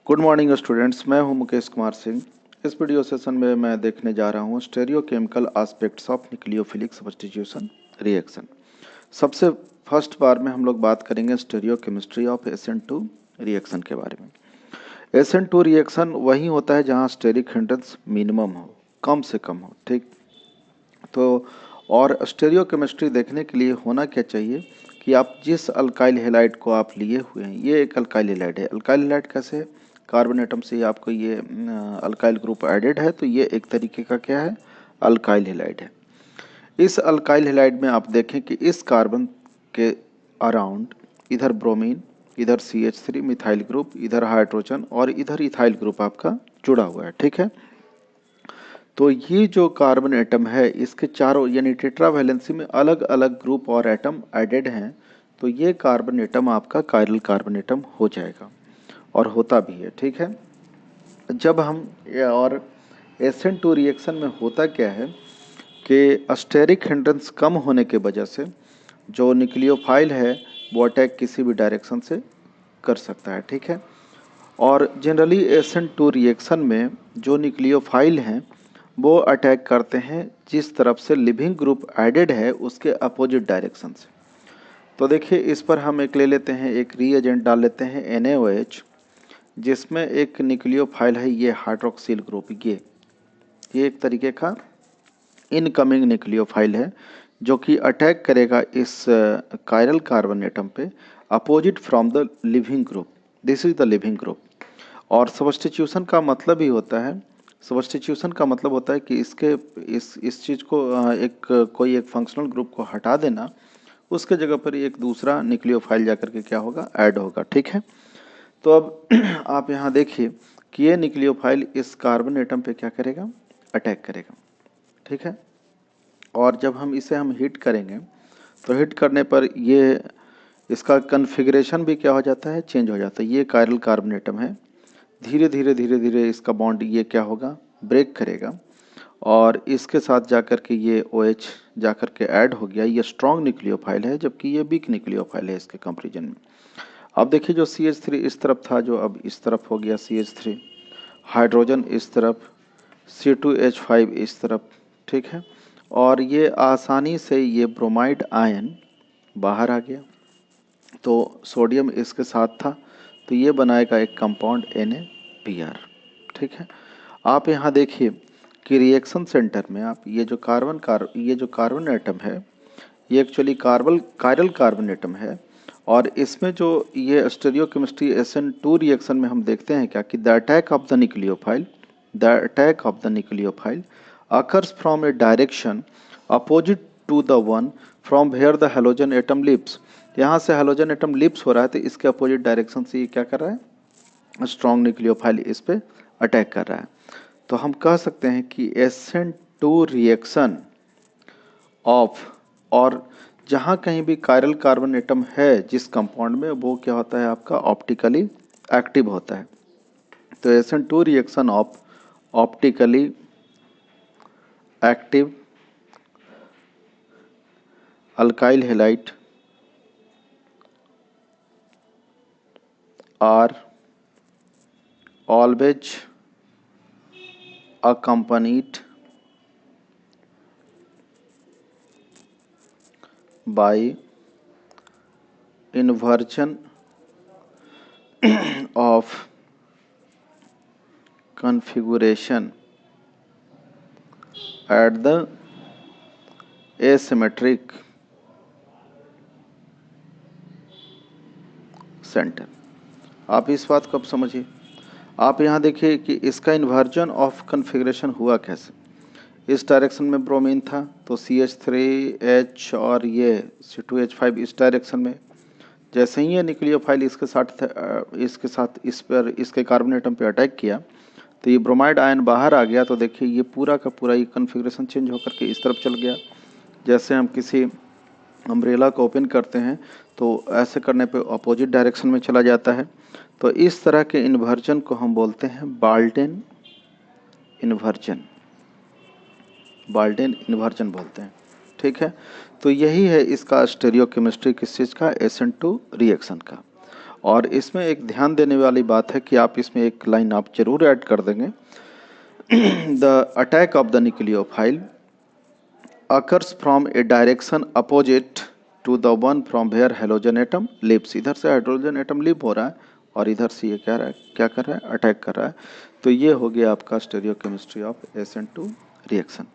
Good morning students, मैं हूं मुकेश कुमार सिंह। इस वीडियो सेशन में मैं देखने जा रहा हूं stereochemical aspects of nucleophilic substitution reaction. सबसे फर्स्ट बार में हम लोग बात करेंगे स्टेरियोकेमिस्ट्री ऑफ SN2 रिएक्शन के बारे में। SN2 रिएक्शन वही होता है जहां स्टेरिक हिंड्रेंस मिनिमम हो, कम से कम हो, ठीक। तो और स्टेरियोकेमिस्ट्री देखने के लिए होना क्या चाहिए कि आप जिस अल्काइल हैलाइड को आप लिए हुए हैं, ये एक अल्काइल हैलाइड है। अल्काइल हैलाइड कैसे है? कार्बन एटम से ही आपको ये अल्काइल ग्रुप एडेड है, तो ये एक तरीके का क्या है, अल्काइल हैलाइड है। इस अल्काइल हैलाइड में आप देखें कि इस कार्बन के अराउंड इधर ब्रोमीन, इधर CH3 मिथाइल ग्रुप, इधर हाइड्रोजन और इधर इथाइल ग्रुप आपका जुड़ा हुआ है, ठीक है। तो ये जो कार्बन एटम है इसके चारों यानी टेट्रा वैलेंसी में अलग अलग ग्रुप और एटम एडेड हैं, तो ये कार्बन एटम आपका कायरल कार्बन एटम हो जाएगा और होता भी है, ठीक है। जब हम और SN2 रिएक्शन में होता क्या है कि स्टेरिक हिंड्रेंस कम होने के वजह से जो न्यूक्लियोफाइल है वो अटैक किसी भी डायरेक्शन से कर सकता है, ठीक है। और जनरली SN2 रिएक्शन में जो न्यूक्लियोफाइल हैं वो अटैक करते हैं जिस तरफ से लिविंग ग्रुप एडेड है उसके अपोजिट डायरेक्शन से। तो देखिए इस पर हम एक ले लेते हैं, एक रीएजेंट डाल लेते हैं NaOH, जिसमें एक न्यूक्लियोफाइल है ये हाइड्रोक्सिल ग्रुप। ये एक तरीके का इनकमिंग न्यूक्लियोफाइल है जो कि अटैक करेगा इस कायरल कार्बन एटम पे opposite from the leaving group. This is the leaving group. और सब्स्टिट्यूशन का मतलब ही होता है, सब्स्टिट्यूशन का मतलब होता है कि इसके इस चीज़ को कोई एक फंक्शनल ग्रुप को हटा देना, उसके जगह पर एक दूसरा न्यूक्लियोफाइल जाकर के क्या होगा, ऐड होगा, ठीक है। तो अब आप यहाँ देखिए कि ये न्यूक्लियोफाइल इस कार्बन एटम पे क्या करेगा, अटैक करेगा, ठीक है। और जब हम हीट करेंगे तो हीट करने पर ये इसका कन्फिग्रेशन भी क्या हो जाता है, चेंज हो जाता है। ये कायरल कार्बन एटम है, धीरे धीरे इसका बॉन्ड ये क्या होगा, ब्रेक करेगा और इसके साथ जाकर के ये OH जाकर के ऐड हो गया। ये स्ट्रॉन्ग न्यूक्लियोफाइल है जबकि ये वीक न्यूक्लियोफाइल है इसके कंपैरिजन में। अब देखिए जो CH3 इस तरफ था जो अब इस तरफ हो गया CH3, हाइड्रोजन इस तरफ, C2H5 इस तरफ, ठीक है। और ये आसानी से ये ब्रोमाइड आयन बाहर आ गया, तो सोडियम इसके साथ था तो ये बनाएगा एक कंपाउंड NaPr, ठीक है। आप यहाँ देखिए कि रिएक्शन सेंटर में आप ये जो कार्बन एटम है ये एक्चुअली कायरल कार्बन एटम है। और इसमें जो ये स्टेरियोकेमिस्ट्री SN2 रिएक्शन में हम देखते हैं क्या कि the attack of the nucleophile occurs from a direction opposite to the one from where the halogen atom leaves। यहाँ से हेलोजन एटम लिप्स हो रहा है तो इसके अपोजिट डायरेक्शन से ये क्या कर रहा है, स्ट्रॉन्ग न्यूक्लियोफाइल इस पे अटैक कर रहा है। तो हम कह सकते हैं कि SN2 रिएक्शन ऑफ, और जहाँ कहीं भी कायरल कार्बन एटम है जिस कंपाउंड में, वो क्या होता है आपका ऑप्टिकली एक्टिव होता है। तो SN2 reaction of optically active alkyl halide are always accompanied by inversion of configuration at the asymmetric centre. आप इस बात को अब समझिए। आप यहाँ देखिए कि इसका इन्वर्जन ऑफ कन्फिग्रेशन हुआ कैसे। इस डायरेक्शन में ब्रोमीन था तो CH3H और ये C2H5 इस डायरेक्शन में। जैसे ही ये न्यूक्लियोफाइल इसके साथ इस पर इसके कार्बन एटम पे अटैक किया तो ये ब्रोमाइड आयन बाहर आ गया। तो देखिए ये पूरा का पूरा ये कन्फिग्रेशन चेंज होकर के इस तरफ चल गया। जैसे हम किसी अम्ब्रेला को ओपन करते हैं तो ऐसे करने पे अपोजिट डायरेक्शन में चला जाता है। तो इस तरह के इन्वर्जन को हम बोलते हैं बाल्डेन इन्वर्जन, बाल्डेन इन्वर्जन बोलते हैं, ठीक है। तो यही है इसका स्टेरियोकेमिस्ट्री किस चीज़ का, SN2 रिएक्शन का। और इसमें एक ध्यान देने वाली बात है कि आप इसमें एक लाइन आप जरूर ऐड कर देंगे, the attack of the nucleophile occurs from a direction opposite to the one from where halogen atom leaves। इधर से हाइड्रोजन एटम लीव हो रहा है और इधर से ये क्या कर रहा है, अटैक कर रहा है। तो ये हो गया आपका स्टीरियोकेमिस्ट्री ऑफ SN2 रिएक्शन।